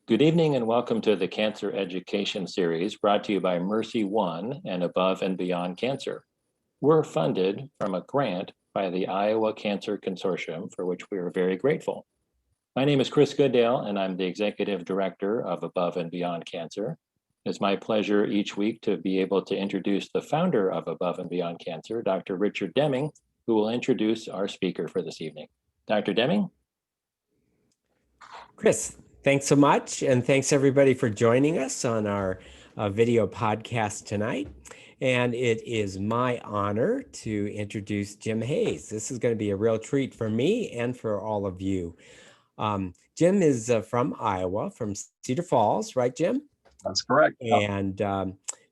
Good evening and welcome to the Cancer Education Series brought to you by MercyOne and Above and Beyond Cancer. We're funded from a grant by the Iowa Cancer Consortium, for which we are very grateful. My name is Chris Goodale, and I'm the Executive Director of Above and Beyond Cancer. It's my pleasure each week to be able to introduce the founder of Above and Beyond Cancer, Dr. Richard D.Min, who will introduce our speaker for this evening. Dr. D.Min? Chris, thanks so much. And thanks everybody for joining us on our video podcast tonight. And it is my honor to introduce Jim Hayes. This is going to be a real treat for me and for all of you. Jim is from Iowa, from Cedar Falls, right, Jim? That's correct. And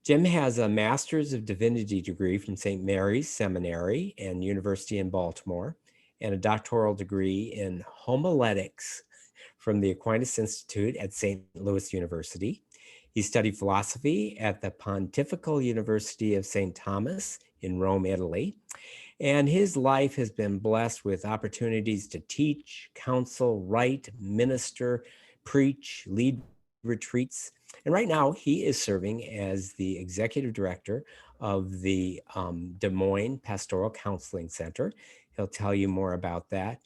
Jim has a Master's of Divinity degree from St. Mary's Seminary and University in Baltimore, and a doctoral degree in homiletics from the Aquinas Institute at St. Louis University. He studied philosophy at the Pontifical University of St. Thomas in Rome, Italy. And his life has been blessed with opportunities to teach, counsel, write, minister, preach, lead retreats. And right now he is serving as the executive director of the Des Moines Pastoral Counseling Center. He'll tell you more about that.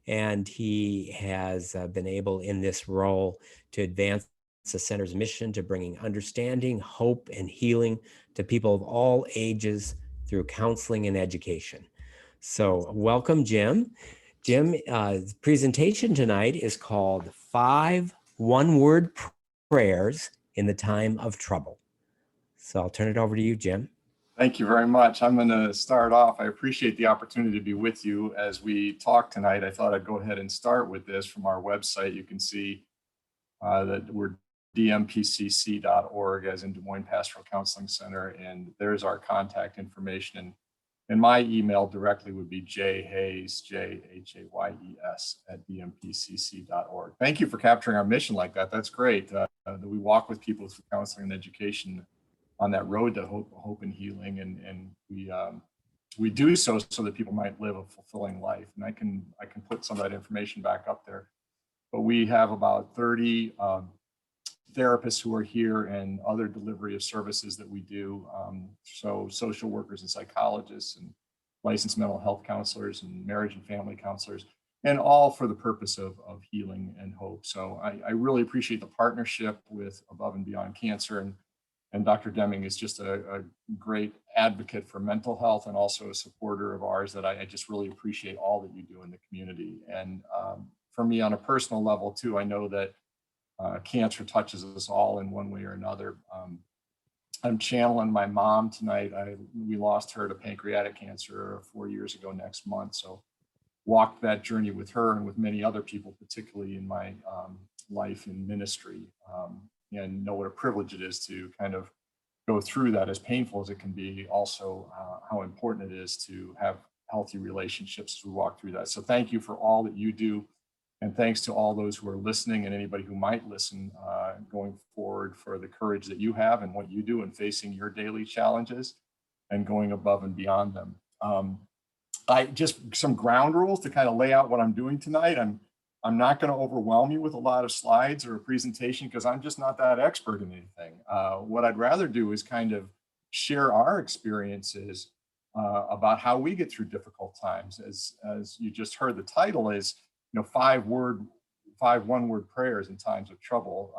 And he has been able in this role to advance the center's mission to bringing understanding, hope, and healing to people of all ages through counseling and education. So welcome, Jim. Jim's presentation tonight is called 5 One-Word Prayers in the Time of Trouble. So I'll turn it over to you, Jim. Thank you very much. I'm going to start off. I appreciate the opportunity to be with you as we talk tonight. I thought I'd go ahead and start with this from our website. You can see that we're dmpcc.org, as in Des Moines Pastoral Counseling Center, and there's our contact information. And my email directly would be jhayes, Jhayes, at dmpcc.org. Thank you for capturing our mission like that. That's great. That we walk with people through counseling and education on that road to hope and healing, and we do so that people might live a fulfilling life. And I can put some of that information back up there. But we have about 30 therapists who are here and other delivery of services that we do. So social workers and psychologists and licensed mental health counselors and marriage and family counselors, and all for the purpose of healing and hope. So I really appreciate the partnership with Above and Beyond Cancer, and Dr. D.Min is just a great advocate for mental health and also a supporter of ours that I just really appreciate all that you do in the community. And for me on a personal level too, I know that cancer touches us all in one way or another. I'm channeling my mom tonight. We lost her to pancreatic cancer 4 years ago next month. So walked that journey with her and with many other people, particularly in my life in ministry. And know what a privilege it is to kind of go through that, as painful as it can be, also how important it is to have healthy relationships as we walk through that. So thank you for all that you do. And thanks to all those who are listening and anybody who might listen going forward for the courage that you have and what you do in facing your daily challenges and going above and beyond them. I just some ground rules to kind of lay out what I'm doing tonight. I'm not going to overwhelm you with a lot of slides or a presentation because I'm just not that expert in anything. What I'd rather do is kind of share our experiences about how we get through difficult times. As you just heard, the title is, 5 one-word prayers in times of trouble.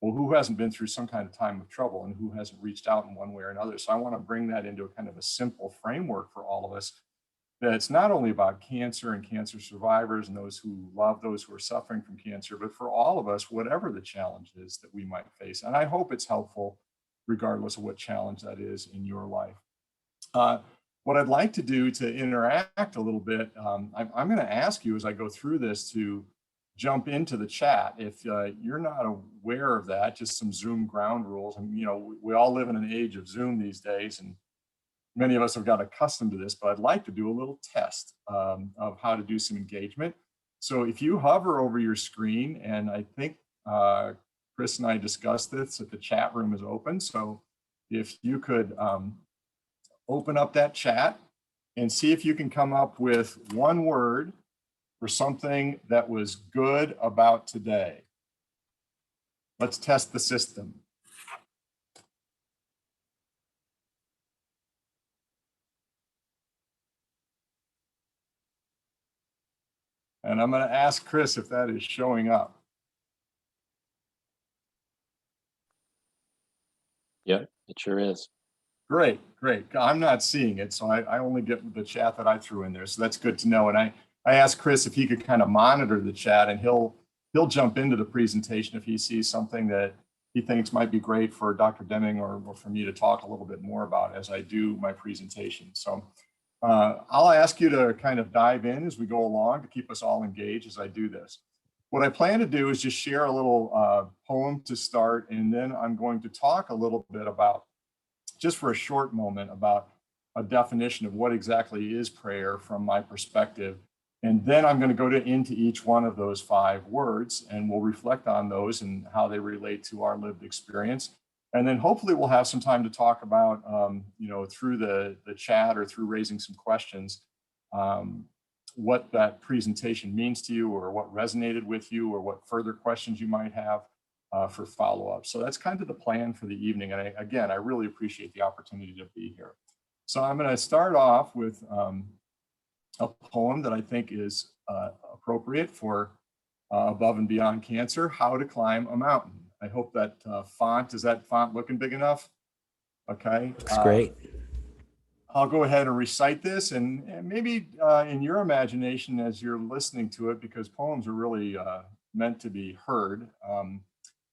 Well, who hasn't been through some kind of time of trouble and who hasn't reached out in one way or another? So I want to bring that into a kind of a simple framework for all of us. That's not only about cancer and cancer survivors and those who love those who are suffering from cancer, but for all of us, whatever the challenge is that we might face. And I hope it's helpful regardless of what challenge that is in your life. What I'd like to do to interact a little bit, I'm going to ask you as I go through this to jump into the chat. If you're not aware of that, just some Zoom ground rules. And, we all live in an age of Zoom these days, and many of us have got accustomed to this, but I'd like to do a little test of how to do some engagement. So if you hover over your screen, and I think Chris and I discussed this, that the chat room is open. So if you could open up that chat and see if you can come up with one word for something that was good about today. Let's test the system. And I'm going to ask Chris if that is showing up. Yep, it sure is. Great, great. I'm not seeing it, so I only get the chat that I threw in there. So that's good to know. And I asked Chris if he could kind of monitor the chat, and he'll jump into the presentation if he sees something that he thinks might be great for Dr. D.Min or for me to talk a little bit more about as I do my presentation. So I'll ask you to kind of dive in as we go along to keep us all engaged as I do this. What I plan to do is just share a little poem to start, and then I'm going to talk a little bit about, just for a short moment, about a definition of what exactly is prayer from my perspective. And then I'm going to go into each one of those 5 words, and we'll reflect on those and how they relate to our lived experience. And then hopefully we'll have some time to talk about, through the chat or through raising some questions, what that presentation means to you, or what resonated with you, or what further questions you might have for follow-up. So that's kind of the plan for the evening. And again, I really appreciate the opportunity to be here. So I'm going to start off with a poem that I think is appropriate for Above and Beyond Cancer, How to Climb a Mountain. I hope that is that font looking big enough? Okay. Looks great. I'll go ahead and recite this, and maybe in your imagination as you're listening to it, because poems are really meant to be heard.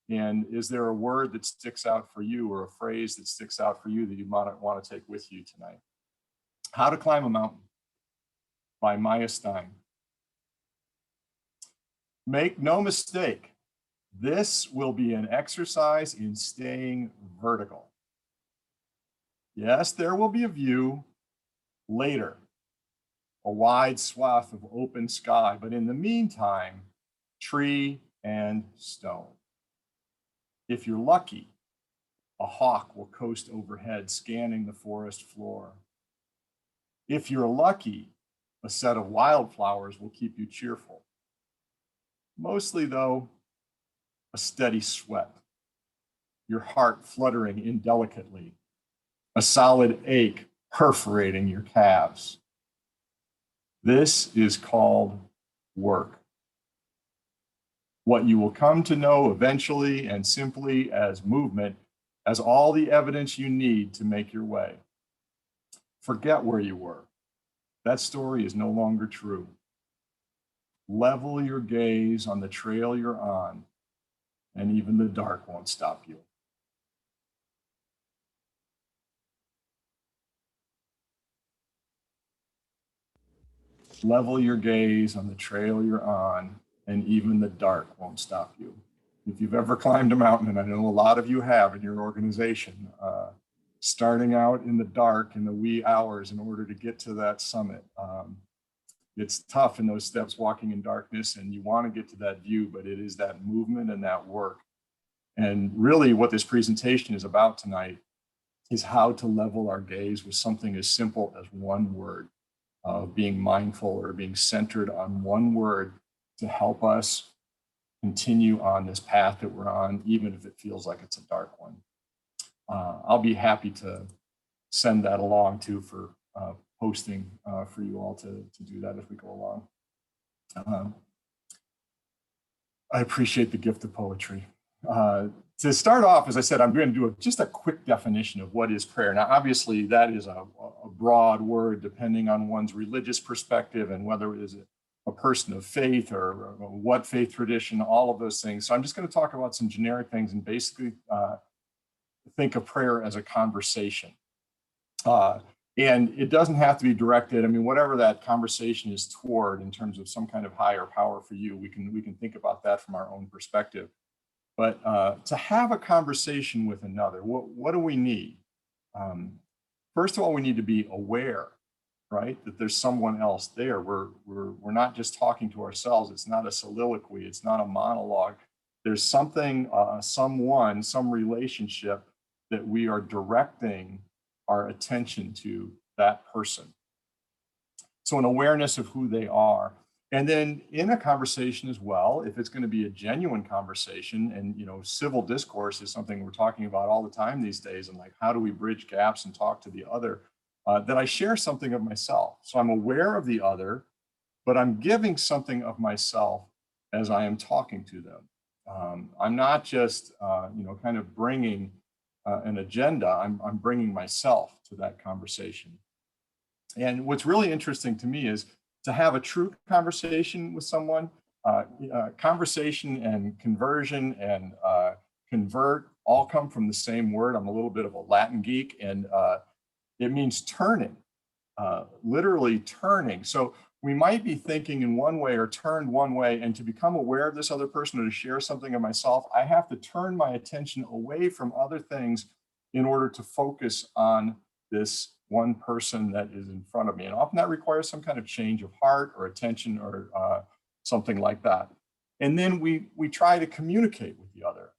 And is there a word that sticks out for you, or a phrase that sticks out for you that you might want to take with you tonight? How to Climb a Mountain by Maya Stein. Make no mistake, this will be an exercise in staying vertical. Yes, there will be a view later, a wide swath of open sky, but in the meantime, tree and stone. If you're lucky, a hawk will coast overhead, scanning the forest floor. If you're lucky, a set of wildflowers will keep you cheerful. Mostly, though, a steady sweat, your heart fluttering indelicately, a solid ache perforating your calves. This is called work. What you will come to know eventually and simply as movement, as all the evidence you need to make your way. Forget where you were. That story is no longer true. Level your gaze on the trail you're on, and even the dark won't stop you. Level your gaze on the trail you're on, and even the dark won't stop you. If you've ever climbed a mountain, and I know a lot of you have in your organization, starting out in the dark in the wee hours in order to get to that summit, it's tough in those steps, walking in darkness, and you want to get to that view, but it is that movement and that work. And really what this presentation is about tonight is how to level our gaze with something as simple as one word, being mindful or being centered on one word to help us continue on this path that we're on, even if it feels like it's a dark one. I'll be happy to send that along too for posting for you all to do that as we go along. I appreciate the gift of poetry. To start off, as I said, I'm going to do just a quick definition of what is prayer. Now, obviously, that is a broad word depending on one's religious perspective and whether it is a person of faith or what faith tradition, all of those things. So I'm just going to talk about some generic things and basically think of prayer as a conversation. And it doesn't have to be directed. I mean, whatever that conversation is toward in terms of some kind of higher power for you, we can think about that from our own perspective. But to have a conversation with another, what do we need? First of all, we need to be aware, right, that there's someone else there. We're not just talking to ourselves. It's not a soliloquy. It's not a monologue. There's something, someone, some relationship that we are directing our attention to that person. So an awareness of who they are. And then in a conversation as well, if it's going to be a genuine conversation, and civil discourse is something we're talking about all the time these days, and like, how do we bridge gaps and talk to the other, that I share something of myself. So I'm aware of the other, but I'm giving something of myself as I am talking to them. I'm not just kind of bringing an agenda. I'm bringing myself to that conversation. And what's really interesting to me is to have a true conversation with someone. Conversation and conversion and convert all come from the same word. I'm a little bit of a Latin geek, and it means turning, literally turning. So we might be thinking in one way or turned one way, and to become aware of this other person or to share something of myself, I have to turn my attention away from other things in order to focus on this one person that is in front of me. And often that requires some kind of change of heart or attention or something like that. And then we try to communicate with the other.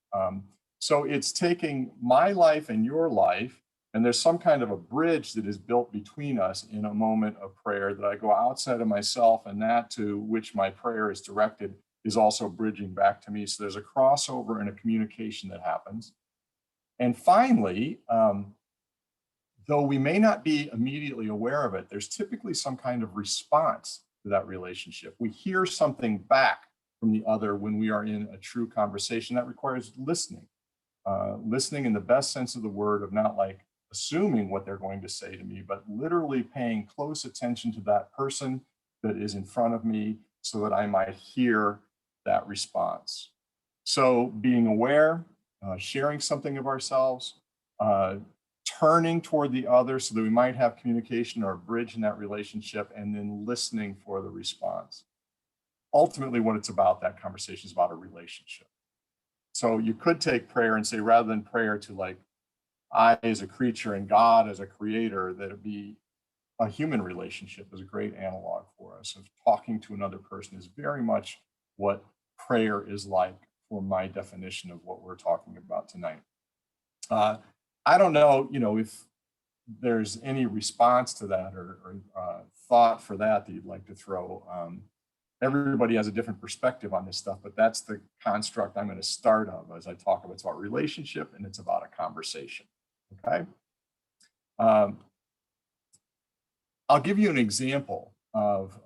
So it's taking my life and your life, and there's some kind of a bridge that is built between us in a moment of prayer that I go outside of myself, and that to which my prayer is directed is also bridging back to me. So there's a crossover and a communication that happens. And finally, though we may not be immediately aware of it, there's typically some kind of response to that relationship. We hear something back from the other when we are in a true conversation. That requires listening. Listening in the best sense of the word, of not like assuming what they're going to say to me, but literally paying close attention to that person that is in front of me so that I might hear that response. So being aware, sharing something of ourselves, turning toward the other so that we might have communication or a bridge in that relationship, and then listening for the response. Ultimately, what it's about, that conversation, is about a relationship. So you could take prayer and say, rather than prayer to like I as a creature and God as a creator, that it be a human relationship is a great analog for us. Of talking to another person is very much what prayer is like for my definition of what we're talking about tonight. I don't know, if there's any response to that or thought for that you'd like to throw. Everybody has a different perspective on this stuff, but that's the construct I'm going to start of as I talk about. It's about relationship and it's about a conversation. Okay. I'll give you an example of,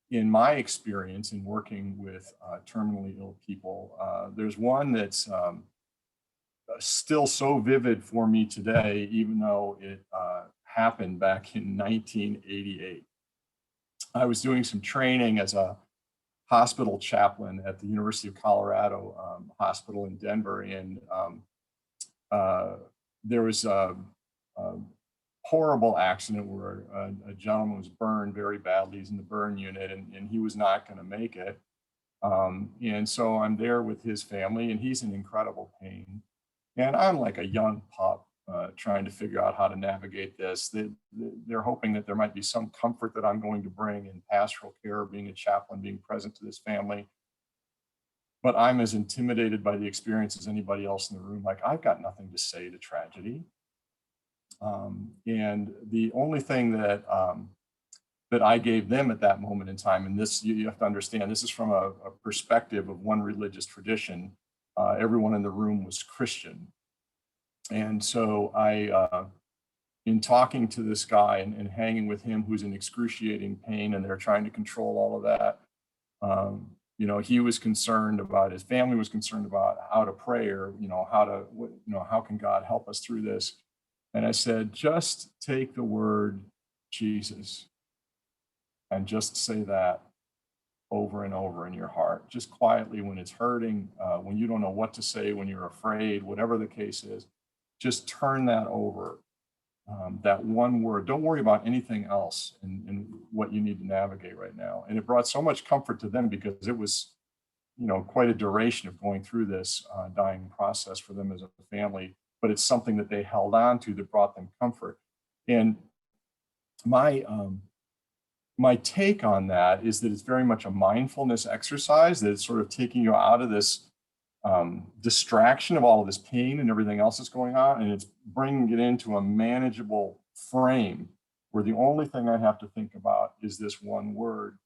in my experience in working with terminally ill people. There's one that's still so vivid for me today, even though it happened back in 1988. I was doing some training as a hospital chaplain at the University of Colorado Hospital in Denver, and there was a horrible accident where a gentleman was burned very badly. He's in the burn unit, and he was not going to make it. And so I'm there with his family, and he's in incredible pain. And I'm like a young pup trying to figure out how to navigate this. They're hoping that there might be some comfort that I'm going to bring in pastoral care, being a chaplain, being present to this family. But I'm as intimidated by the experience as anybody else in the room. Like, I've got nothing to say to tragedy. And the only thing that that I gave them at that moment in time, and this, you have to understand, this is from a perspective of one religious tradition. Everyone in the room was Christian. And so I, in talking to this guy and hanging with him who's in excruciating pain, and they're trying to control all of that, he was concerned about, his family was concerned about how to pray, or, how can God help us through this? And I said, just take the word Jesus and just say that over and over in your heart, just quietly when it's hurting, when you don't know what to say, when you're afraid, whatever the case is, just turn that over, that one word. Don't worry about anything else in what you need to navigate right now. And it brought so much comfort to them, because it was, quite a duration of going through this dying process for them as a family. But it's something that they held on to that brought them comfort. And my take on that is that it's very much a mindfulness exercise, that it's sort of taking you out of this distraction of all of this pain and everything else that's going on, and it's bringing it into a manageable frame where the only thing I have to think about is this one word.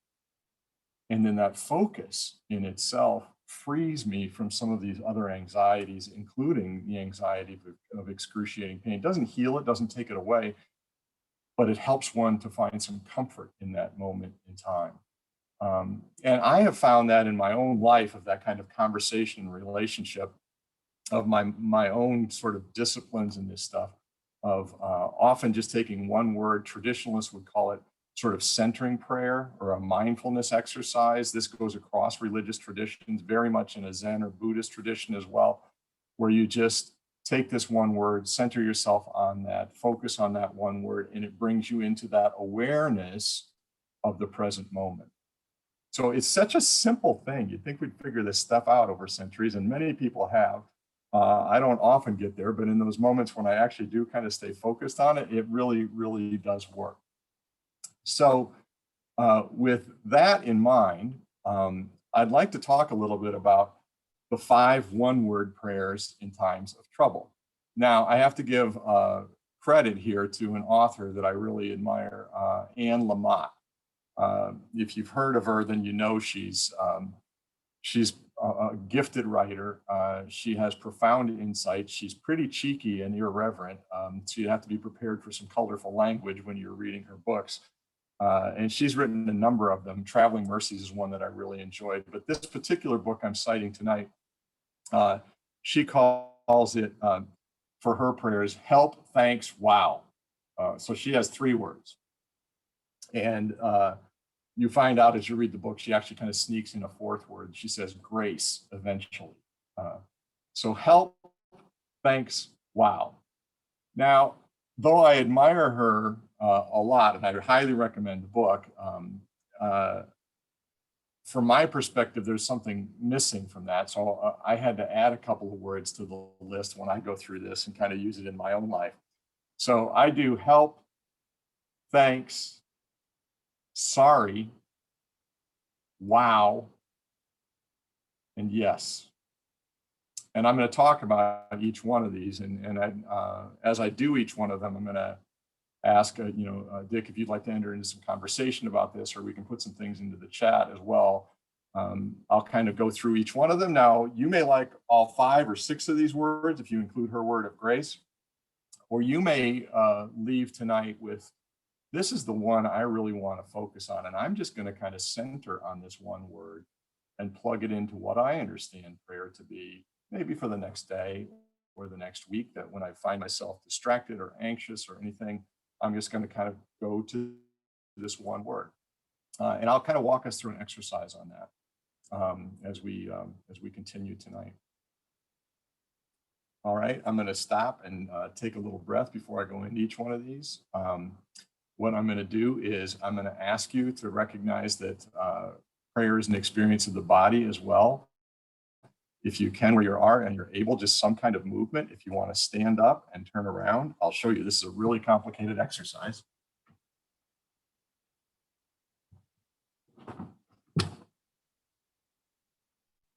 And then that focus in itself frees me from some of these other anxieties, including the anxiety of excruciating pain. It doesn't heal it, doesn't take it away, but it helps one to find some comfort in that moment in time. And I have found that in my own life, of that kind of conversation and relationship, of my own sort of disciplines in this stuff, of often just taking one word. Traditionalists would call it sort of centering prayer or a mindfulness exercise. This goes across religious traditions, very much in a Zen or Buddhist tradition as well, where you just take this one word, center yourself on that, focus on that one word, and it brings you into that awareness of the present moment. So it's such a simple thing. You'd think we'd figure this stuff out over centuries, and many people have. I don't often get there, but in those moments when I actually do kind of stay focused on it, it really, really does work. So with that in mind, I'd like to talk a little bit about the 5 one-word prayers in times of trouble. Now, I have to give credit here to an author that I really admire, Anne Lamott. If you've heard of her, then you know she's a gifted writer. She has profound insight. She's pretty cheeky and irreverent, so you have to be prepared for some colorful language when you're reading her books. And she's written a number of them. Traveling Mercies is one that I really enjoyed. But this particular book I'm citing tonight, she calls it, for her prayers, help, thanks, wow. So she has 3 words. And you find out as you read the book, she actually kind of sneaks in a 4th word. She says grace eventually. So help, thanks, wow. Now, though I admire her a lot, and I highly recommend the book, from my perspective, there's something missing from that. So I had to add a couple of words to the list when I go through this and kind of use it in my own life. So I do help, thanks, sorry, wow, and yes. And I'm going to talk about each one of these. And as I do each one of them, I'm going to ask, Dick, if you'd like to enter into some conversation about this, or we can put some things into the chat as well. I'll kind of go through each one of them. Now, you may like all 5 or 6 of these words if you include her word of grace, or you may leave tonight with, this is the one I really want to focus on, and I'm just going to kind of center on this one word and plug it into what I understand prayer to be, maybe for the next day or the next week, that when I find myself distracted or anxious or anything, I'm just going to kind of go to this one word. And I'll kind of walk us through an exercise on that as we continue tonight. All right, I'm going to stop and take a little breath before I go into each one of these. What I'm going to do is I'm going to ask you to recognize that prayer is an experience of the body as well. If you can, where you are and you're able, just some kind of movement. If you want to stand up and turn around, I'll show you. This is a really complicated exercise.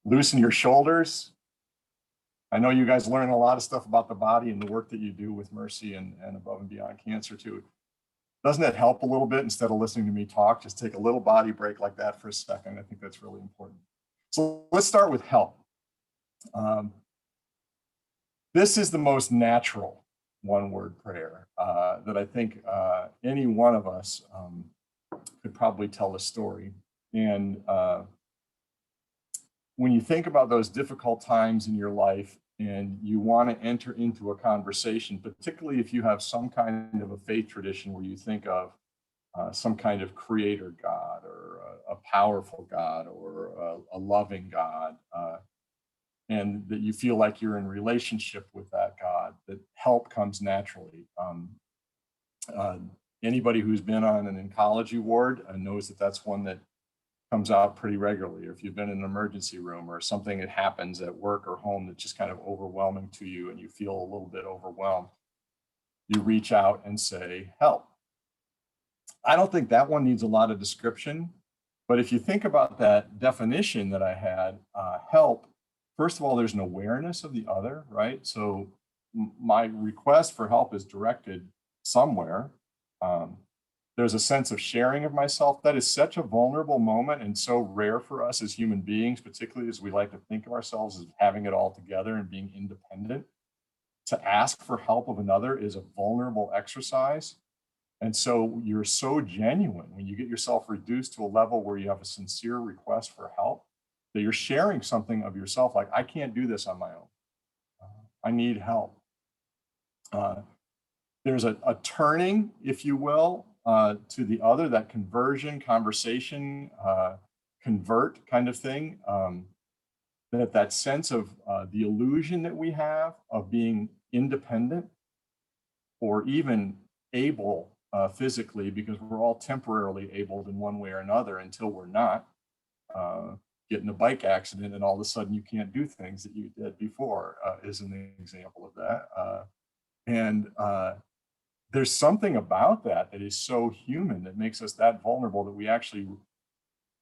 Loosen your shoulders. I know you guys learn a lot of stuff about the body and the work that you do with Mercy and Above and Beyond Cancer too. Doesn't it help a little bit, instead of listening to me talk, just take a little body break like that for a second? I think that's really important. So let's start with help. This is the most natural one-word prayer that I think any one of us could probably tell a story. And when you think about those difficult times in your life and you want to enter into a conversation, particularly if you have some kind of a faith tradition where you think of some kind of creator God, or a powerful God, or a loving God, and that you feel like you're in relationship with that God, that help comes naturally. Anybody who's been on an oncology ward knows that that's one that comes out pretty regularly. Or if you've been in an emergency room, or something that happens at work or home that's just kind of overwhelming to you and you feel a little bit overwhelmed, you reach out and say, help. I don't think that one needs a lot of description, but if you think about that definition that I had, help, first of all, there's an awareness of the other, right? So my request for help is directed somewhere. There's a sense of sharing of myself. That is such a vulnerable moment and so rare for us as human beings, particularly as we like to think of ourselves as having it all together and being independent. To ask for help of another is a vulnerable exercise. And so you're so genuine when you get yourself reduced to a level where you have a sincere request for help, that you're sharing something of yourself, like, I can't do this on my own. I need help. There's a turning, if you will, to the other, that conversion, conversation, convert kind of thing. That sense of the illusion that we have of being independent or even able physically, because we're all temporarily abled in one way or another until we're not. Get in a bike accident and all of a sudden you can't do things that you did before is an example of that. There's something about that is so human that makes us that vulnerable that we actually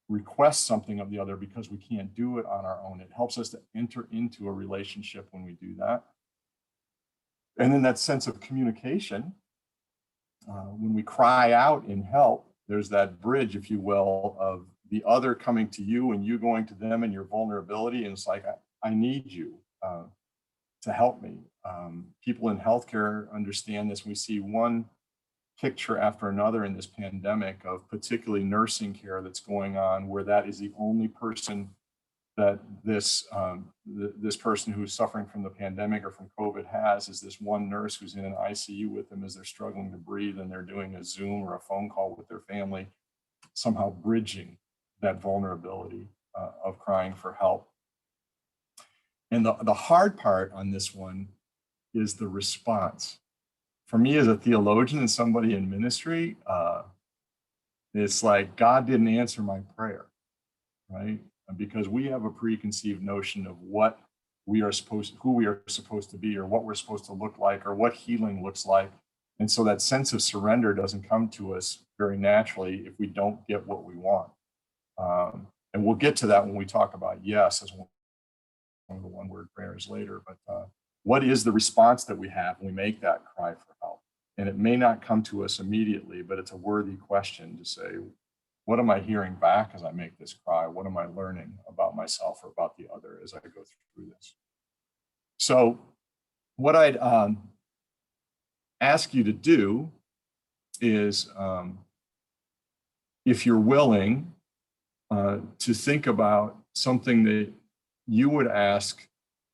request something of the other because we can't do it on our own. It helps us to enter into a relationship when we do that. And then that sense of communication, when we cry out in help, there's that bridge, if you will, of the other coming to you and you going to them and your vulnerability. And it's like, I need you to help me. People in healthcare understand this. We see one picture after another in this pandemic of particularly nursing care that's going on, where that is the only person that this person who's suffering from the pandemic or from COVID has, is this one nurse who's in an ICU with them as they're struggling to breathe, and they're doing a Zoom or a phone call with their family, somehow bridging that vulnerability of crying for help. And the hard part on this one is the response. For me as a theologian and somebody in ministry, it's like God didn't answer my prayer, right? Because we have a preconceived notion of what we are who we are supposed to be, or what we're supposed to look like, or what healing looks like. And so that sense of surrender doesn't come to us very naturally if we don't get what we want. And we'll get to that when we talk about yes as one of the one-word prayers later. But what is the response that we have when we make that cry for help? And it may not come to us immediately, but it's a worthy question to say, what am I hearing back as I make this cry? What am I learning about myself or about the other as I go through this? So what I'd ask you to do is, if you're willing, to think about something that you would ask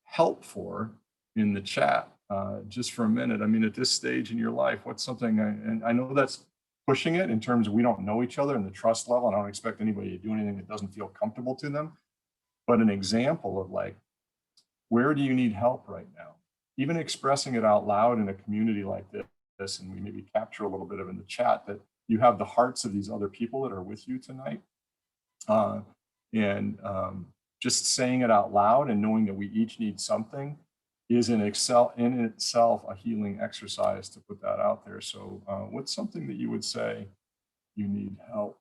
help for in the chat, just for a minute. I mean, at this stage in your life, what's something, and I know that's pushing it in terms of we don't know each other and the trust level, and I don't expect anybody to do anything that doesn't feel comfortable to them, but an example of like, where do you need help right now? Even expressing it out loud in a community like this, and we maybe capture a little bit of in the chat, that you have the hearts of these other people that are with you tonight. Just saying it out loud and knowing that we each need something is in itself a healing exercise to put that out there. So what's something that you would say you need help?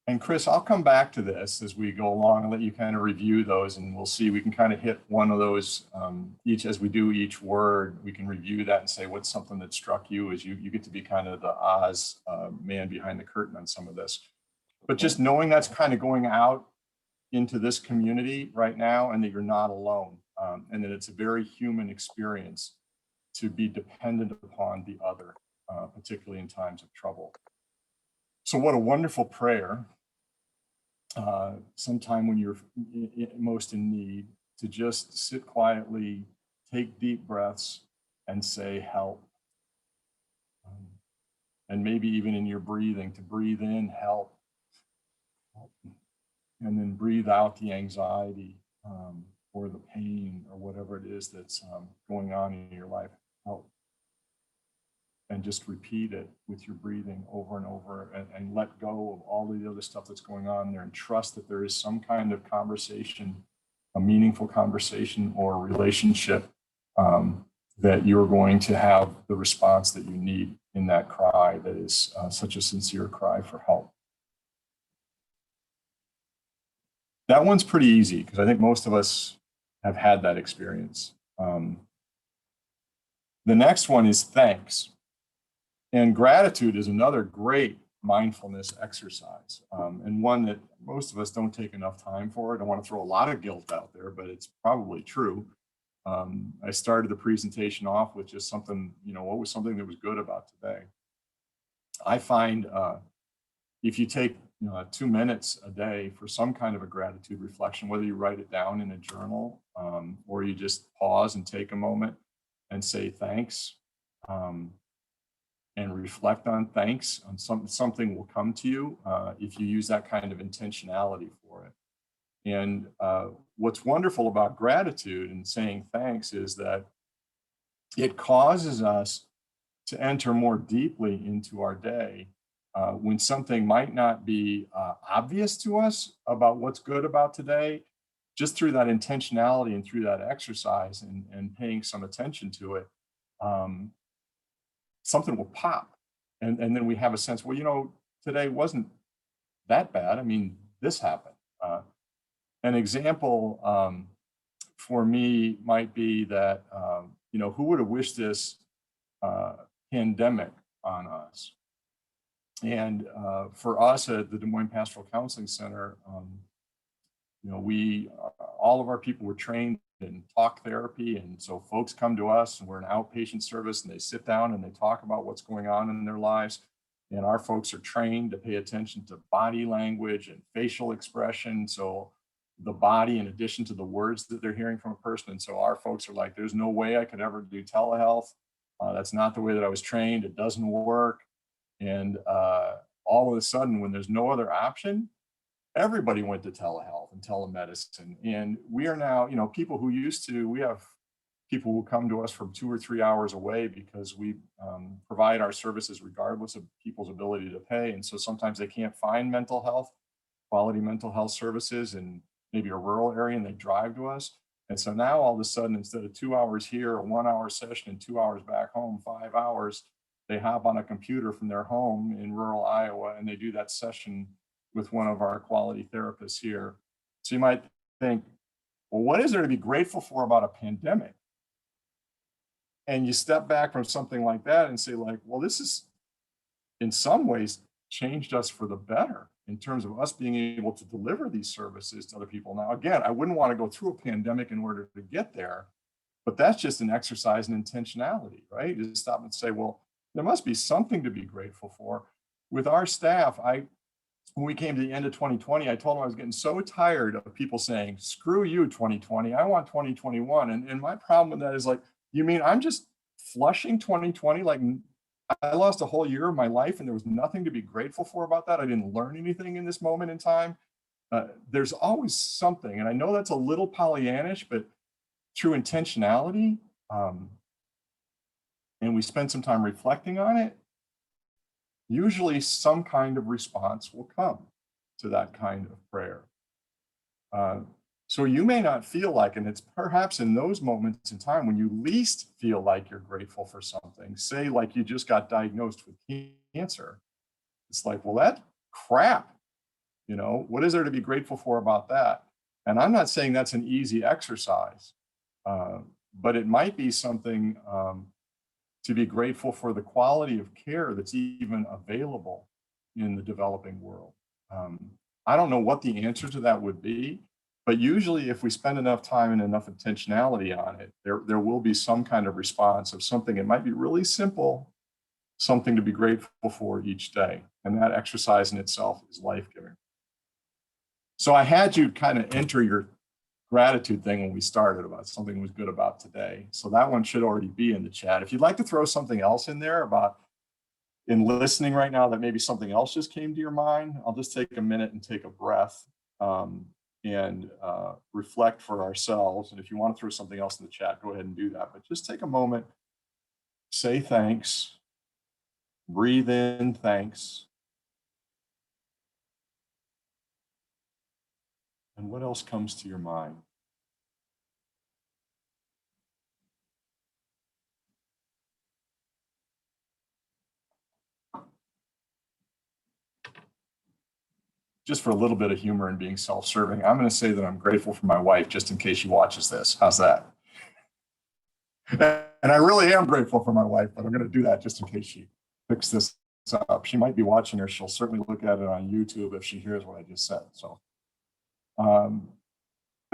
And Chris, I'll come back to this as we go along and let you kind of review those, and we'll see, we can kind of hit one of those each as we do each word. We can review that and say what's something that struck you, as you get to be kind of the Oz man behind the curtain on some of this. But just knowing that's kind of going out into this community right now, and that you're not alone, and that it's a very human experience to be dependent upon the other, particularly in times of trouble. So what a wonderful prayer, sometime when you're most in need, to just sit quietly, take deep breaths, and say help. And maybe even in your breathing, to breathe in help, and then breathe out the anxiety or the pain or whatever it is that's going on in your life. Help. And just repeat it with your breathing over and over, and let go of all the other stuff that's going on there, and trust that there is some kind of conversation, a meaningful conversation or relationship that you're going to have the response that you need in that cry that is such a sincere cry for help. That one's pretty easy because I think most of us have had that experience. The next one is thanks. And gratitude is another great mindfulness exercise, and one that most of us don't take enough time for. I don't want to throw a lot of guilt out there, but it's probably true. I started the presentation off with just something, what was something that was good about today? I find if you take 2 minutes a day for some kind of a gratitude reflection, whether you write it down in a journal or you just pause and take a moment and say thanks, and reflect on thanks, on something will come to you if you use that kind of intentionality for it. And what's wonderful about gratitude and saying thanks is that it causes us to enter more deeply into our day when something might not be obvious to us about what's good about today. Just through that intentionality and through that exercise and paying some attention to it, something will pop. And then we have a sense, well, today wasn't that bad. I mean, this happened. An example for me might be that, who would have wished this pandemic on us? And for us at the Des Moines Pastoral Counseling Center, all of our people were trained in talk therapy. And so folks come to us and we're an outpatient service and they sit down and they talk about what's going on in their lives. And our folks are trained to pay attention to body language and facial expression. So the body, in addition to the words that they're hearing from a person. And so our folks are like, there's no way I could ever do telehealth. That's not the way that I was trained. It doesn't work. And all of a sudden, when there's no other option, everybody went to telehealth and telemedicine. And we are now, people who we have people who come to us from 2 or 3 hours away because we provide our services regardless of people's ability to pay. And so sometimes they can't find quality mental health services in maybe a rural area, and they drive to us. And so now all of a sudden, instead of 2 hours here, a 1 hour session, and 2 hours back home, 5 hours, they hop on a computer from their home in rural Iowa and they do that session with one of our quality therapists here. So you might think, well, what is there to be grateful for about a pandemic? And you step back from something like that and say, well, this is in some ways changed us for the better in terms of us being able to deliver these services to other people. Now, again, I wouldn't want to go through a pandemic in order to get there, but that's just an exercise in intentionality, right? Just stop and say, well, there must be something to be grateful for. With our staff, when we came to the end of 2020, I told them I was getting so tired of people saying, screw you, 2020, I want 2021. And my problem with that is you mean I'm just flushing 2020? I lost a whole year of my life and there was nothing to be grateful for about that. I didn't learn anything in this moment in time. There's always something. And I know that's a little Pollyannish, but through intentionality, and we spend some time reflecting on it, usually some kind of response will come to that kind of prayer. So you may not feel like, and it's perhaps in those moments in time when you least feel like you're grateful for something, say like you just got diagnosed with cancer. It's like, well, that crap, what is there to be grateful for about that? And I'm not saying that's an easy exercise, but it might be something to be grateful for the quality of care that's even available in the developing world. I don't know what the answer to that would be, but usually if we spend enough time and enough intentionality on it, there will be some kind of response of something. It might be really simple, something to be grateful for each day. And that exercise in itself is life-giving. So I had you kind of enter your gratitude thing when we started about something was good about today. So that one should already be in the chat. If you'd like to throw something else in there about in listening right now that maybe something else just came to your mind, I'll just take a minute and take a breath. and reflect for ourselves. And if you want to throw something else in the chat, go ahead and do that. But just take a moment, say thanks, breathe in thanks. And what else comes to your mind? Just for a little bit of humor and being self-serving, I'm going to say that I'm grateful for my wife, just in case she watches this. How's that? And I really am grateful for my wife, but I'm going to do that just in case she picks this up. She might be watching, or she'll certainly look at it on YouTube if she hears what I just said. So the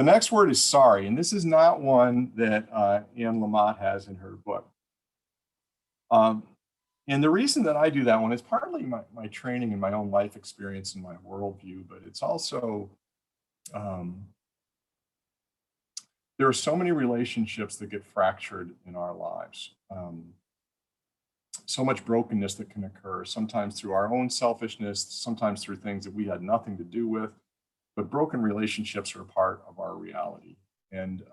next word is sorry, and this is not one that Anne Lamott has in her book. And the reason that I do that one is partly my training and my own life experience and my worldview, but it's also, there are so many relationships that get fractured in our lives. So much brokenness that can occur, sometimes through our own selfishness, sometimes through things that we had nothing to do with, but broken relationships are a part of our reality. And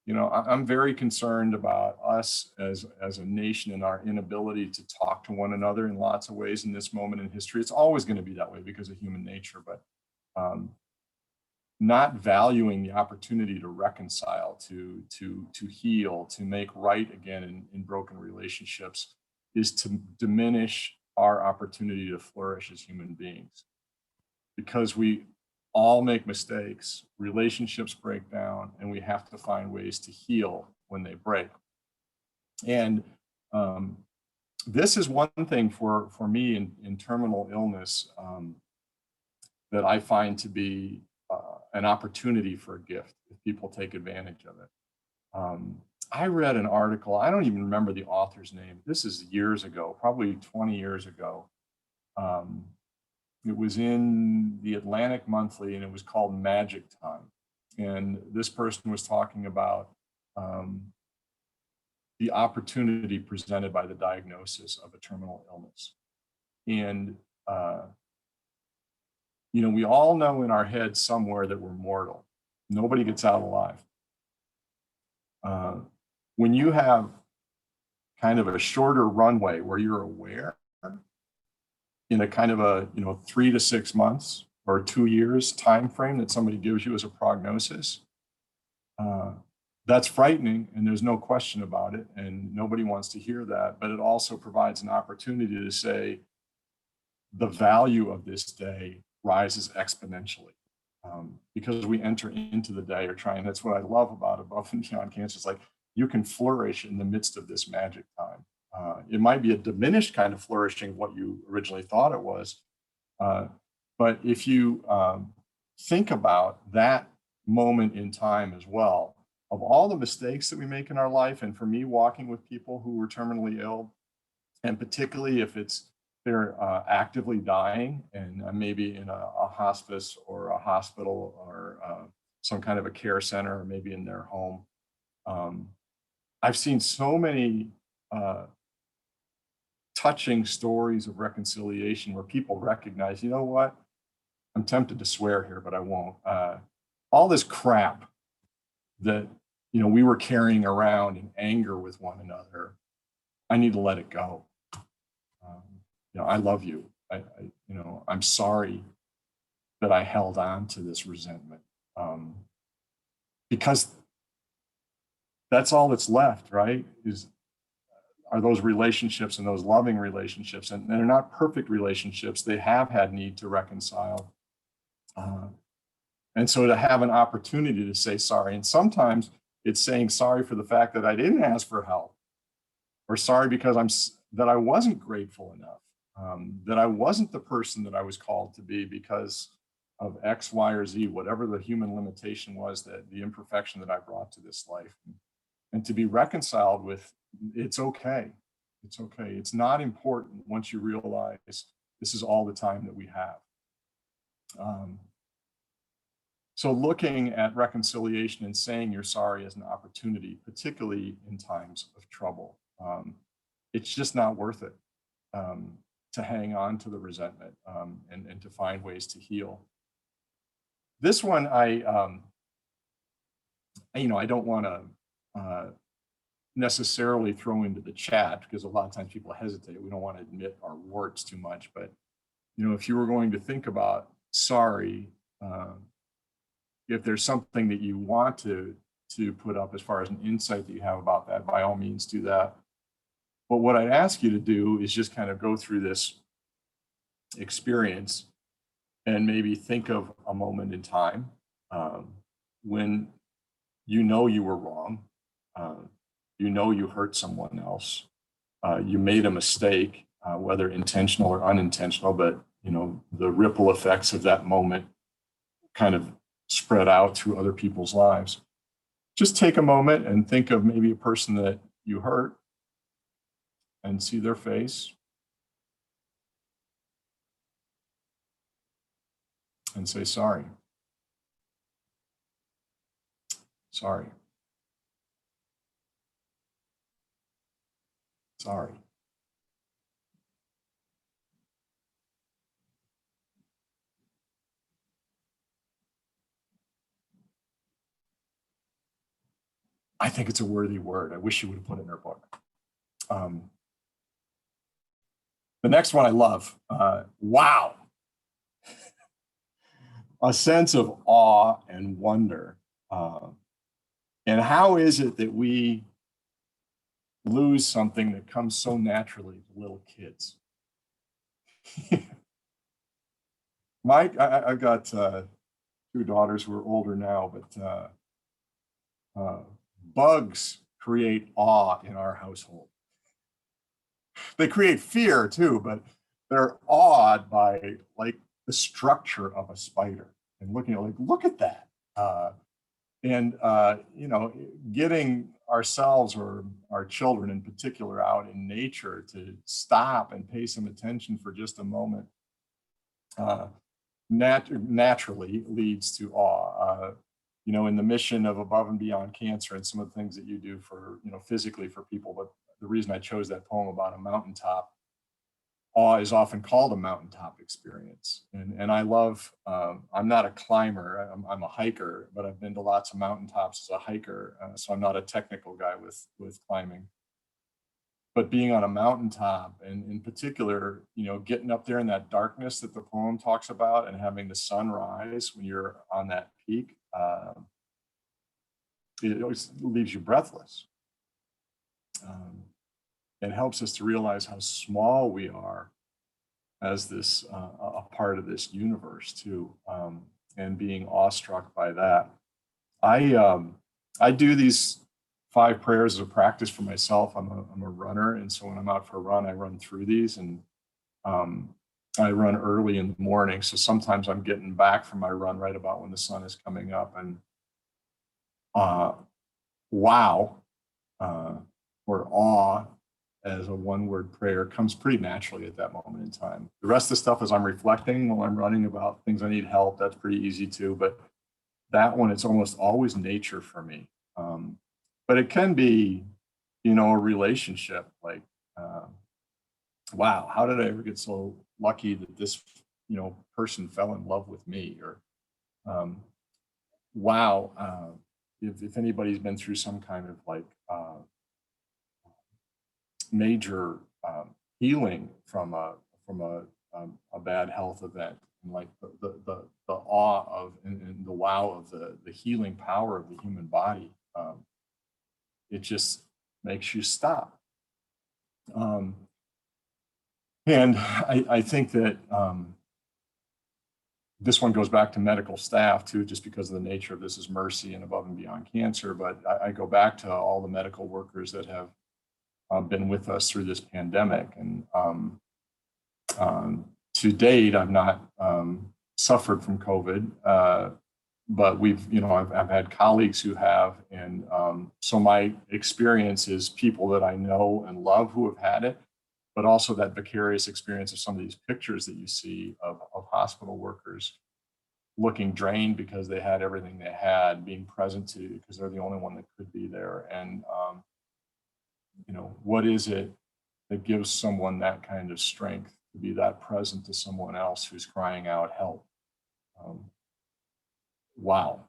you know, I'm very concerned about us as a nation and our inability to talk to one another in lots of ways in this moment in history. It's always going to be that way because of human nature, but not valuing the opportunity to reconcile, to heal, to make right again in broken relationships is to diminish our opportunity to flourish as human beings. Because we all make mistakes, relationships break down, and we have to find ways to heal when they break. And this is one thing for me in terminal illness that I find to be an opportunity for a gift if people take advantage of it. I read an article, I don't even remember the author's name. This is years ago, probably 20 years ago. It was in the Atlantic Monthly, and it was called Magic Time. And this person was talking about the opportunity presented by the diagnosis of a terminal illness. And, you know, we all know in our heads somewhere that we're mortal. Nobody gets out alive. When you have kind of a shorter runway where you're aware in a kind of a 3 to 6 months or 2 years time frame that somebody gives you as a prognosis, that's frightening, and there's no question about it, and nobody wants to hear that. But it also provides an opportunity to say the value of this day rises exponentially because we enter into the day or trying. That's what I love about Above and Beyond Cancer. It's like you can flourish in the midst of this magic time. It might be a diminished kind of flourishing what you originally thought it was. But if you think about that moment in time as well, of all the mistakes that we make in our life, and for me, walking with people who were terminally ill, and particularly if they're actively dying and maybe in a hospice or a hospital or some kind of a care center, or maybe in their home. I've seen so many touching stories of reconciliation where people recognize, you know what, I'm tempted to swear here, but I won't. All this crap that we were carrying around in anger with one another, I need to let it go. I love you. I'm sorry that I held on to this resentment because that's all that's left, right? Are those relationships and those loving relationships, and they're not perfect relationships. They have had need to reconcile. And so to have an opportunity to say sorry, and sometimes it's saying sorry for the fact that I didn't ask for help, or sorry because that I wasn't grateful enough, that I wasn't the person that I was called to be because of X, Y, or Z, whatever the human limitation was, that the imperfection that I brought to this life. And to be reconciled with, it's okay. It's okay. It's not important once you realize this is all the time that we have. So looking at reconciliation and saying you're sorry as an opportunity, particularly in times of trouble, it's just not worth it to hang on to the resentment and to find ways to heal. This one, I don't want to necessarily throw into the chat, because a lot of times people hesitate. We don't want to admit our warts too much, but if you were going to think about sorry, if there's something that you want to put up as far as an insight that you have about that, by all means do that. But what I'd ask you to do is just kind of go through this experience and maybe think of a moment in time when you were wrong, you hurt someone else, you made a mistake, whether intentional or unintentional, but the ripple effects of that moment kind of spread out through other people's lives. Just take a moment and think of maybe a person that you hurt and see their face and say, sorry. Sorry. Sorry. I think it's a worthy word. I wish you would have put it in her book. The next one I love. Wow. A sense of awe and wonder. And how is it that we lose something that comes so naturally to little kids? I've got 2 daughters who are older now, but bugs create awe in our household. They create fear too, but they're awed by like the structure of a spider and looking at look at that. Getting ourselves or our children in particular out in nature to stop and pay some attention for just a moment naturally leads to awe. In the mission of Above and Beyond Cancer and some of the things that you do for, physically for people, but the reason I chose that poem about a mountaintop, awe is often called a mountaintop experience. And I love, I'm not a climber, I'm a hiker, but I've been to lots of mountaintops as a hiker. So I'm not a technical guy with climbing. But being on a mountaintop, and in particular, getting up there in that darkness that the poem talks about and having the sun rise when you're on that peak, it always leaves you breathless. It helps us to realize how small we are as this a part of this universe too, and being awestruck by that. I do these 5 prayers as a practice for myself. I'm a runner, and so when I'm out for a run, I run through these, and I run early in the morning. So sometimes I'm getting back from my run right about when the sun is coming up, and wow, or awe as a one-word prayer comes pretty naturally at that moment in time. The rest of the stuff is I'm reflecting while I'm running about things I need help. That's pretty easy too, but that one, it's almost always nature for me. But it can be, a relationship like, wow, how did I ever get so lucky that this, person fell in love with me? Or, wow, if anybody's been through some kind of like major healing from a bad health event, and like the awe of and the wow of the healing power of the human body, it just makes you stop. And I think that this one goes back to medical staff too, just because of the nature of this is Mercy and Above and Beyond Cancer. But I go back to all the medical workers that have been with us through this pandemic. And to date, I've not suffered from COVID, but I've had colleagues who have. And so my experience is people that I know and love who have had it, but also that vicarious experience of some of these pictures that you see of hospital workers looking drained because they had everything they had, being present to because they're the only one that could be there. And what is it that gives someone that kind of strength to be that present to someone else who's crying out help? wow.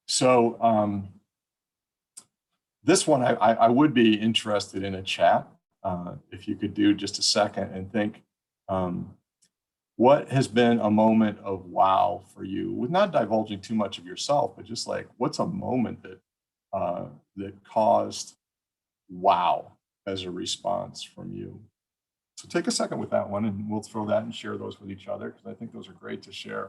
So this one, I would be interested in a chat, if you could do just a second and think, what has been a moment of wow for you, with not divulging too much of yourself, but just like, what's a moment that that caused wow as a response from you? So take a second with that one, and we'll throw that and share those with each other, because I think those are great to share.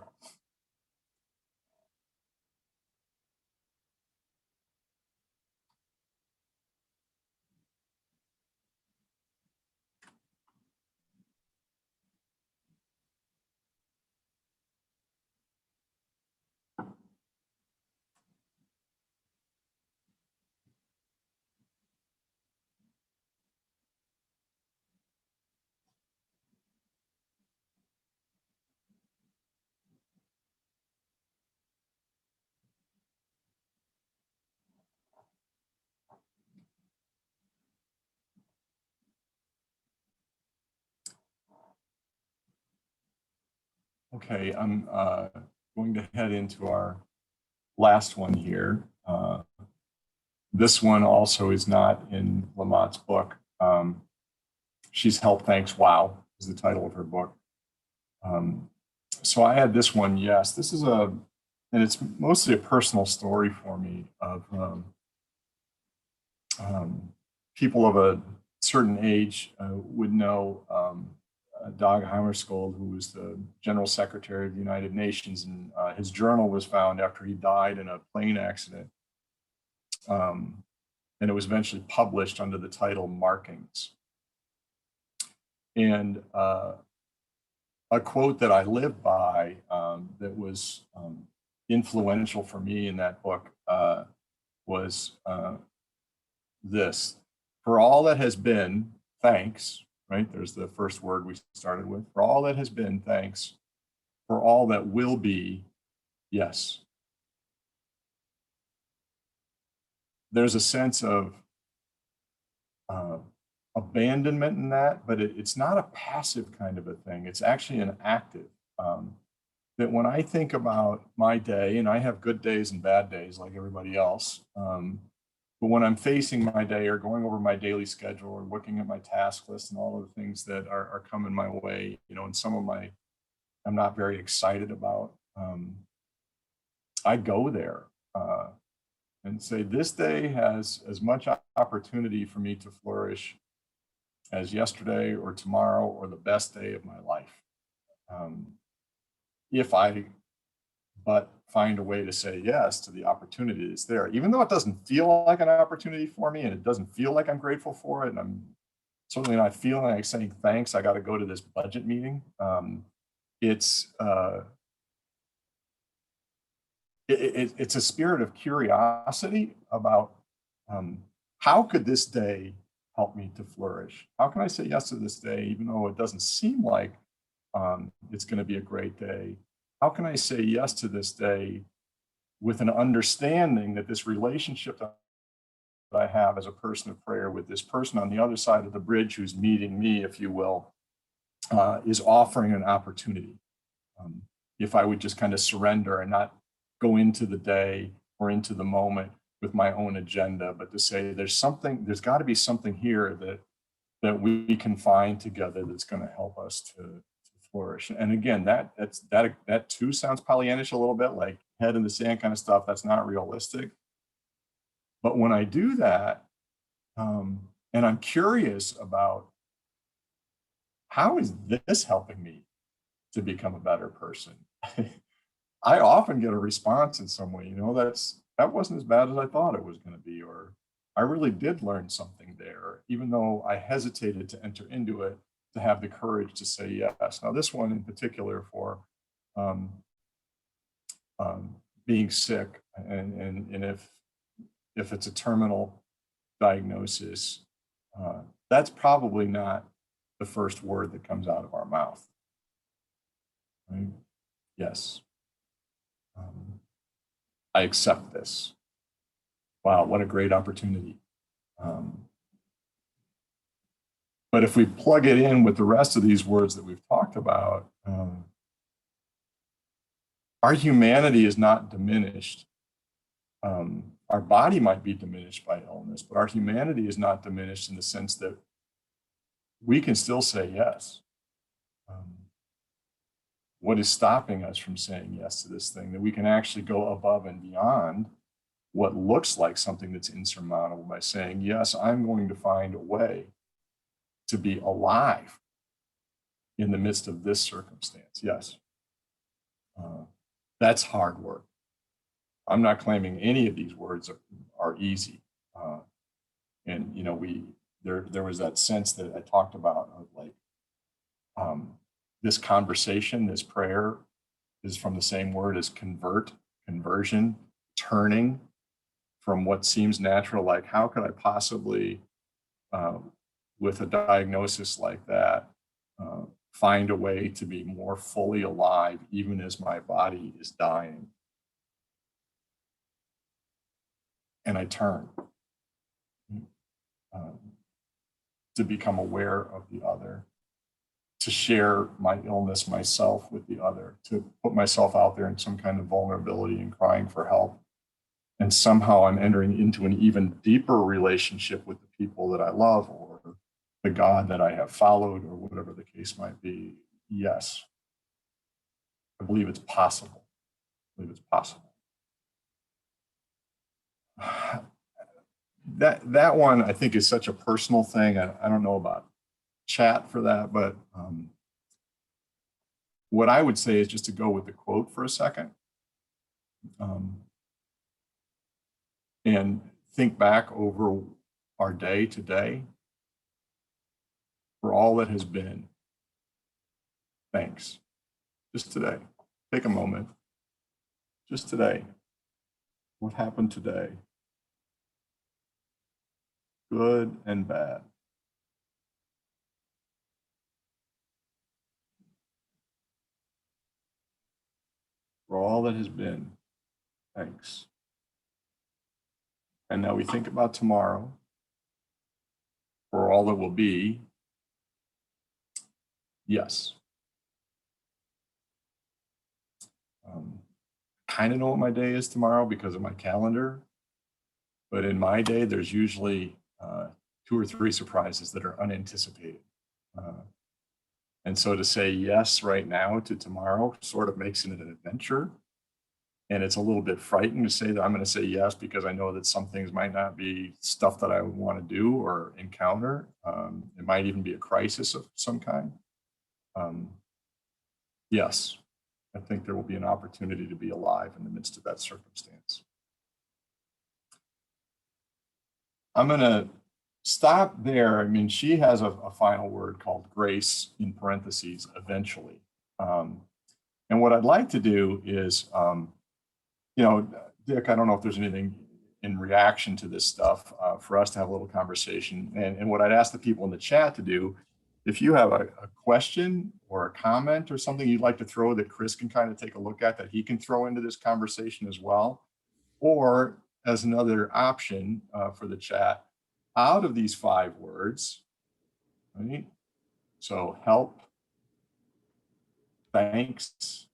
Okay, I'm going to head into our last one here. This one also is not in Lamott's book. She's Help, Thanks, Wow is the title of her book. So I had this one, yes. This is and it's mostly a personal story for me of people of a certain age would know Dag Hammarskjöld, who was the General Secretary of the United Nations, and his journal was found after he died in a plane accident. And it was eventually published under the title Markings. And a quote that I live by that was influential for me in that book was this: for all that has been, thanks, right? There's the first word we started with. For all that has been, thanks. For all that will be, yes. There's a sense of abandonment in that, but it's not a passive kind of a thing. It's actually an active. That when I think about my day, and I have good days and bad days like everybody else, but when I'm facing my day or going over my daily schedule or looking at my task list and all of the things that are coming my way, you know, and some of my I'm not very excited about, I go there and say, this day has as much opportunity for me to flourish as yesterday or tomorrow or the best day of my life. If I but find a way to say yes to the opportunity that's there, even though it doesn't feel like an opportunity for me and it doesn't feel like I'm grateful for it, and I'm certainly not feeling like saying thanks, I got to go to this budget meeting. It's a spirit of curiosity about how could this day help me to flourish? How can I say yes to this day, even though it doesn't seem like it's going to be a great day? How can I say yes to this day with an understanding that this relationship that I have as a person of prayer with this person on the other side of the bridge who's meeting me, if you will, is offering an opportunity? If I would just kind of surrender and not go into the day or into the moment with my own agenda, but to say there's got to be something here that we can find together that's going to help us to flourish. And again, that too sounds Pollyannish a little bit, like head in the sand kind of stuff. That's not realistic. But when I do that, and I'm curious about how is this helping me to become a better person, I often get a response in some way, you know, that wasn't as bad as I thought it was going to be, or I really did learn something there, even though I hesitated to enter into it, to have the courage to say yes. Now, this one in particular for being sick, and if it's a terminal diagnosis, that's probably not the first word that comes out of our mouth. Right? Yes. I accept this. Wow, what a great opportunity. But if we plug it in with the rest of these words that we've talked about, our humanity is not diminished. Our body might be diminished by illness, but our humanity is not diminished in the sense that we can still say yes. What is stopping us from saying yes to this thing? That we can actually go above and beyond what looks like something that's insurmountable by saying, yes, I'm going to find a way to be alive in the midst of this circumstance. Yes. That's hard work. I'm not claiming any of these words are easy. And, you know, there was that sense that I talked about of like, this conversation, this prayer is from the same word as conversion, turning from what seems natural, like how could I possibly, with a diagnosis like that, find a way to be more fully alive even as my body is dying. And I turn to become aware of the other, to share my illness myself with the other, to put myself out there in some kind of vulnerability and crying for help. And somehow I'm entering into an even deeper relationship with the people that I love or the God that I have followed or whatever the case might be. Yes, I believe it's possible. I believe it's possible. That one I think is such a personal thing. I don't know about chat for that, but what I would say is just to go with the quote for a second and think back over our day today. For all that has been, thanks. Just today, take a moment. Just today, what happened today? Good and bad. For all that has been, thanks. And now we think about tomorrow. For all that will be, yes. Kind of know what my day is tomorrow because of my calendar, but in my day, there's usually 2 or 3 surprises that are unanticipated. And so to say yes right now to tomorrow sort of makes it an adventure. And it's a little bit frightening to say that I'm going to say yes because I know that some things might not be stuff that I would want to do or encounter. It might even be a crisis of some kind. Yes, I think there will be an opportunity to be alive in the midst of that circumstance. I'm going to stop there. I mean, she has a final word called grace in parentheses, eventually. And what I'd like to do is, you know, Dick, I don't know if there's anything in reaction to this stuff for us to have a little conversation. And what I'd ask the people in the chat to do, if you have a question or a comment or something you'd like to throw that Chris can kind of take a look at, that he can throw into this conversation as well, or as another option for the chat, out of these 5 words, right? So help, thanks,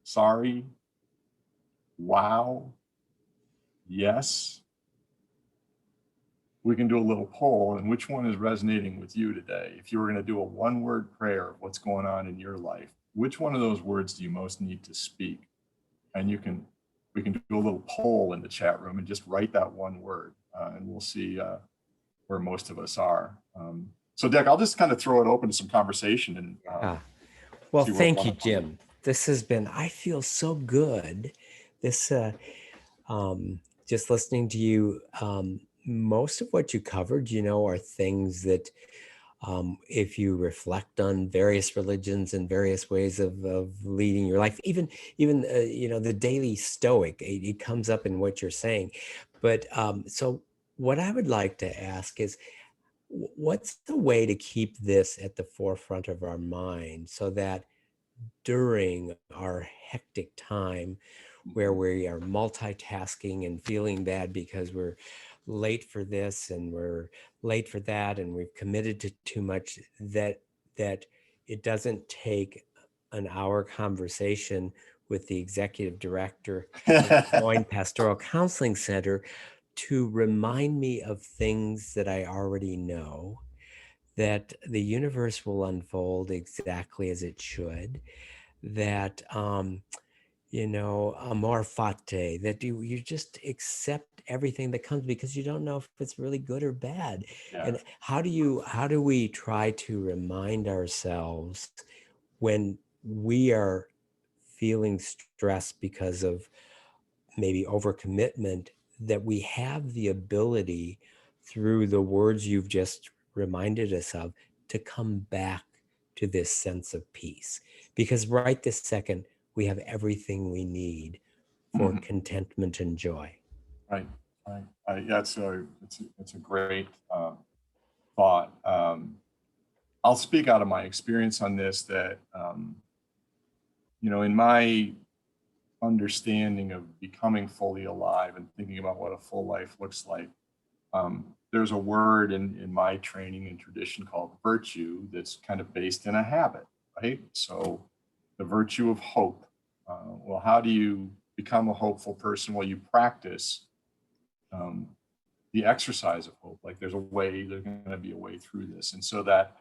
sorry, wow, yes. We can do a little poll and which one is resonating with you today. If you were going to do a 1-word prayer of what's going on in your life, which one of those words do you most need to speak? And we can do a little poll in the chat room and just write that 1 word and we'll see where most of us are. So Dick, I'll just kind of throw it open to some conversation. And well, thank you, Jim. This has been, I feel so good. This, just listening to you, most of what you covered, you know, are things that if you reflect on various religions and various ways of leading your life, even you know, the daily stoic, it comes up in what you're saying. But so what I would like to ask is, what's the way to keep this at the forefront of our mind so that during our hectic time where we are multitasking and feeling bad because we're late for this and we're late for that and we've committed to too much, that it doesn't take an hour conversation with the executive director of the Moines Pastoral Counseling Center to remind me of things that I already know, that the universe will unfold exactly as it should, that amor fati, that you just accept everything that comes because you don't know if it's really good or bad. Yeah. And how do we try to remind ourselves when we are feeling stressed because of maybe overcommitment, that we have the ability through the words you've just reminded us of to come back to this sense of peace? Because right this second, we have everything we need for contentment and joy. Right. Yeah, it's a great thought. I'll speak out of my experience on this, that, in my understanding of becoming fully alive and thinking about what a full life looks like, there's a word in my training and tradition called virtue that's kind of based in a habit, right? So the virtue of hope. Well, how do you become a hopeful person? Well, you practice the exercise of hope. Like there's going to be a way through this. And so that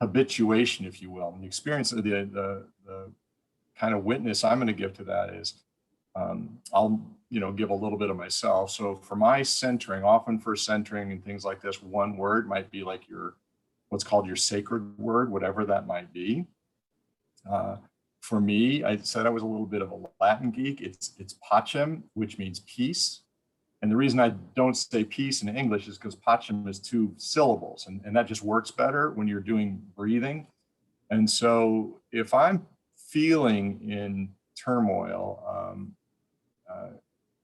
habituation, if you will, and the experience of the kind of witness I'm going to give to that is, I'll give a little bit of myself. So for my centering, often for centering and things like this, one word might be like what's called your sacred word, whatever that might be. For me, I said I was a little bit of a Latin geek. It's pacem, which means peace. And the reason I don't say peace in English is because pacem is 2 syllables, and that just works better when you're doing breathing. And so if I'm feeling in turmoil,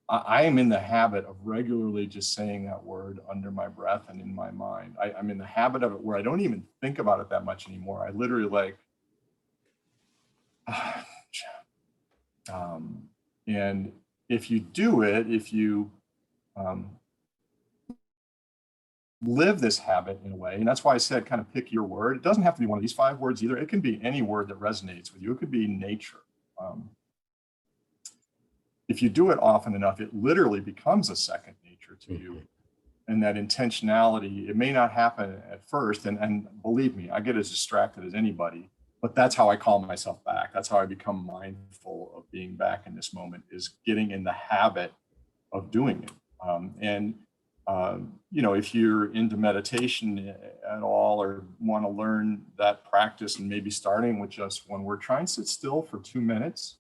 I am in the habit of regularly just saying that word under my breath and in my mind. I'm in the habit of it where I don't even think about it that much anymore. I literally and if you do it, if you live this habit in a way, and that's why I said kind of pick your word. It doesn't have to be one of these 5 words either. It can be any word that resonates with you. It could be nature. If you do it often enough, it literally becomes a second nature to you. And that intentionality, it may not happen at first. And believe me, I get as distracted as anybody, but that's how I call myself back. That's how I become mindful of being back in this moment, is getting in the habit of doing it. If you're into meditation at all, or want to learn that practice, and maybe starting with just one word, try and sit still for 2 minutes.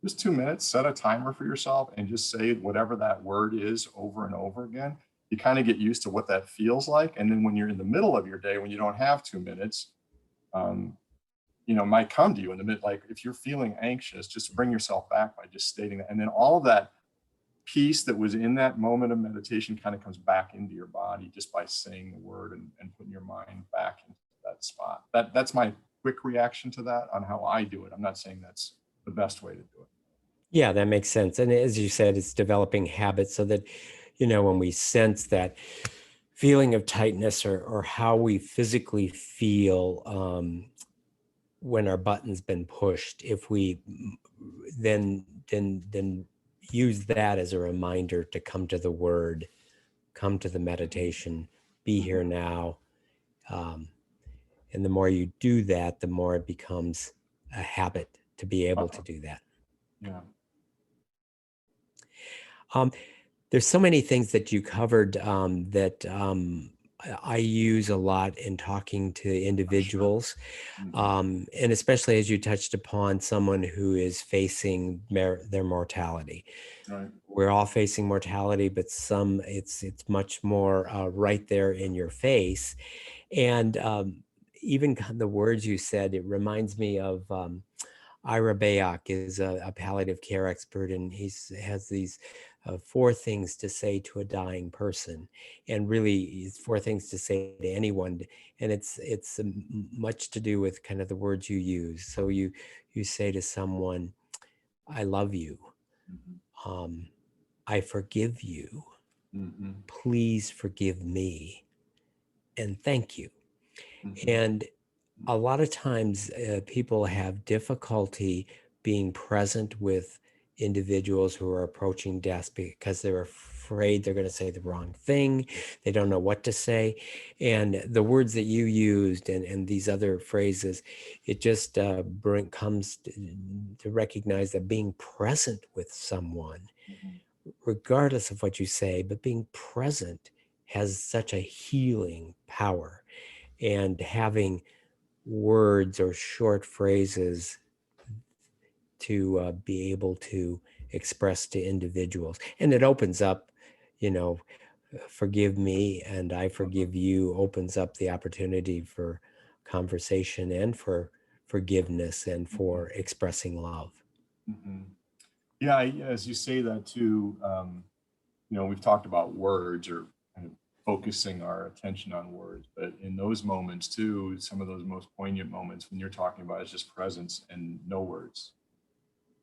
Just 2 minutes, set a timer for yourself and just say whatever that word is over and over again. You kind of get used to what that feels like. And then when you're in the middle of your day, when you don't have 2 minutes, might come to you in the mid, like if you're feeling anxious, just bring yourself back by just stating that. And then all of that peace that was in that moment of meditation kind of comes back into your body just by saying the word and putting your mind back into that spot. That's my quick reaction to that on how I do it. I'm not saying that's the best way to do it. Yeah, that makes sense. And as you said, it's developing habits so that, when we sense that feeling of tightness or how we physically feel when our button's been pushed, if we then use that as a reminder to come to the word, come to the meditation, be here now. And the more you do that, the more it becomes a habit to be able to do that. Yeah. There's so many things that you covered that I use a lot in talking to individuals. And especially as you touched upon someone who is facing their mortality. Right. We're all facing mortality, but it's much more right there in your face. And even the words you said, it reminds me of Ira Bayak is a palliative care expert, and he has these 4 things to say to a dying person, and really it's 4 things to say to anyone. And it's much to do with kind of the words you use. So you say to someone, I love you. I forgive you. Please forgive me. And thank you. And a lot of times people have difficulty being present with individuals who are approaching death because they're afraid they're going to say the wrong thing. They don't know what to say. And the words that you used and these other phrases, it just comes to recognize that being present with someone, regardless of what you say, but being present has such a healing power. And having words or short phrases to be able to express to individuals. And it opens up, forgive me and I forgive you, opens up the opportunity for conversation and for forgiveness and for expressing love. Yeah, as you say that too, we've talked about words or kind of focusing our attention on words, but in those moments too, some of those most poignant moments when you're talking about is just presence and no words,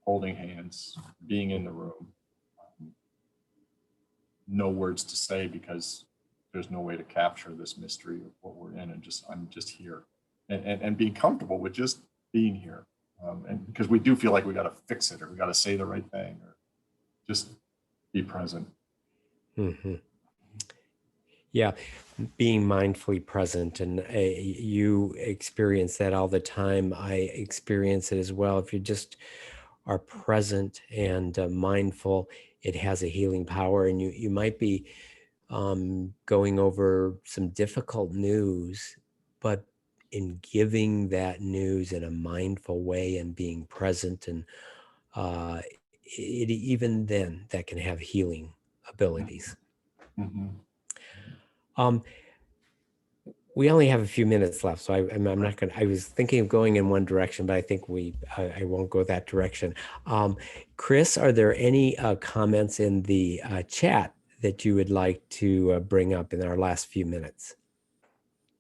holding hands, being in the room, no words to say because there's no way to capture this mystery of what we're in, and I'm just here, and being comfortable with just being here, and because we do feel like we got to fix it or we got to say the right thing or just be present. Yeah, being mindfully present, and you experience that all the time. I experience it as well. If you just are present and mindful, it has a healing power. And you might be going over some difficult news, but in giving that news in a mindful way and being present, and even then that can have healing abilities. We only have a few minutes left, so I'm not going to, I was thinking of going in one direction, but I think I won't go that direction. Chris, are there any comments in the chat that you would like to bring up in our last few minutes?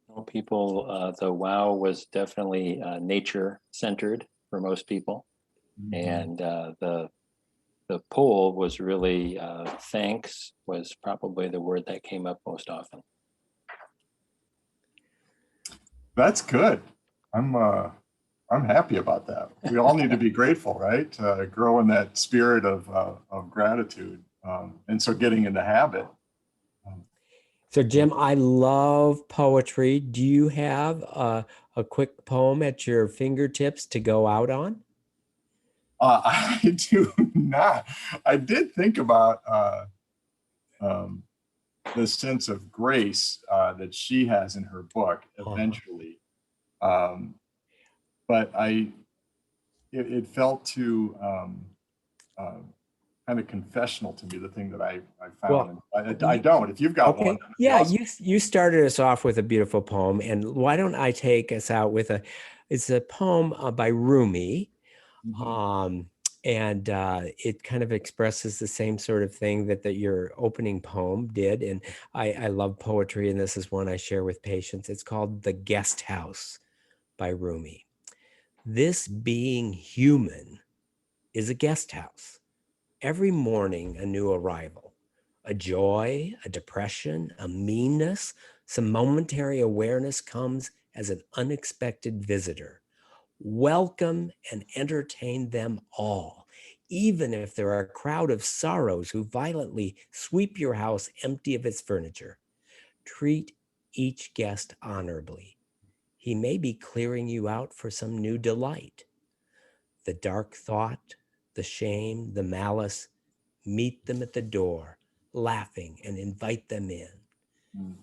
Well, people, the wow was definitely nature centered for most people. And the poll was really thanks was probably the word that came up most often. That's good. I'm happy about that. We all need to be grateful, right? Grow in that spirit of gratitude, and so getting in the habit. So Jim, I love poetry. Do you have a quick poem at your fingertips to go out on? I do not. I did think about the sense of grace that she has in her book eventually. But it felt too kind of confessional to me, the thing that I found. Well, I don't. If you've got one. Yeah, awesome. You started us off with a beautiful poem, and why don't I take us out with it's a poem by Rumi. And it kind of expresses the same sort of thing that your opening poem did. And I love poetry, and this is one I share with patients. It's called The Guest House by Rumi. This being human is a guest house. Every morning, a new arrival, a joy, a depression, a meanness, some momentary awareness comes as an unexpected visitor. Welcome and entertain them all, even if there are a crowd of sorrows who violently sweep your house empty of its furniture. Treat each guest honorably. He may be clearing you out for some new delight. The dark thought, the shame, the malice, meet them at the door, laughing, and invite them in.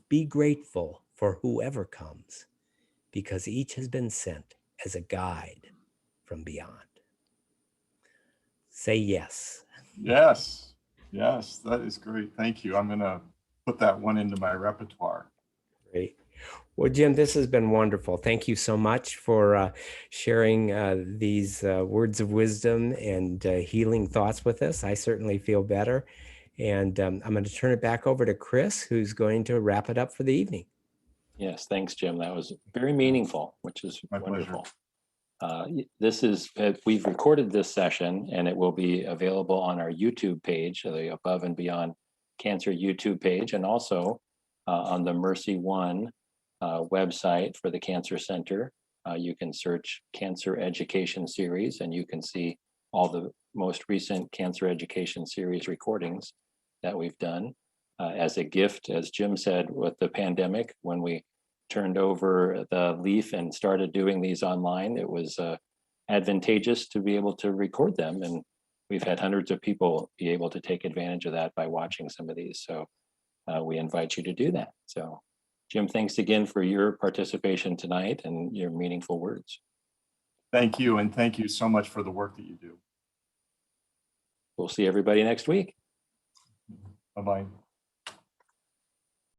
Be grateful for whoever comes, because each has been sent as a guide from beyond. Say yes. Yes, that is great. Thank you. I'm going to put that one into my repertoire. Great. Well, Jim, this has been wonderful. Thank you so much for sharing these words of wisdom and healing thoughts with us. I certainly feel better. And I'm going to turn it back over to Chris, who's going to wrap it up for the evening. Yes, thanks, Jim. That was very meaningful, which is my wonderful. We've recorded this session, and it will be available on our YouTube page, the Above and Beyond Cancer YouTube page, and also on the MercyOne website for the Cancer Center. You can search Cancer Education Series and you can see all the most recent Cancer Education Series recordings that we've done. As a gift, as Jim said, with the pandemic, when we turned over the leaf and started doing these online, it was advantageous to be able to record them. And we've had hundreds of people be able to take advantage of that by watching some of these. So we invite you to do that. So Jim, thanks again for your participation tonight and your meaningful words. Thank you. And thank you so much for the work that you do. We'll see everybody next week. Bye-bye.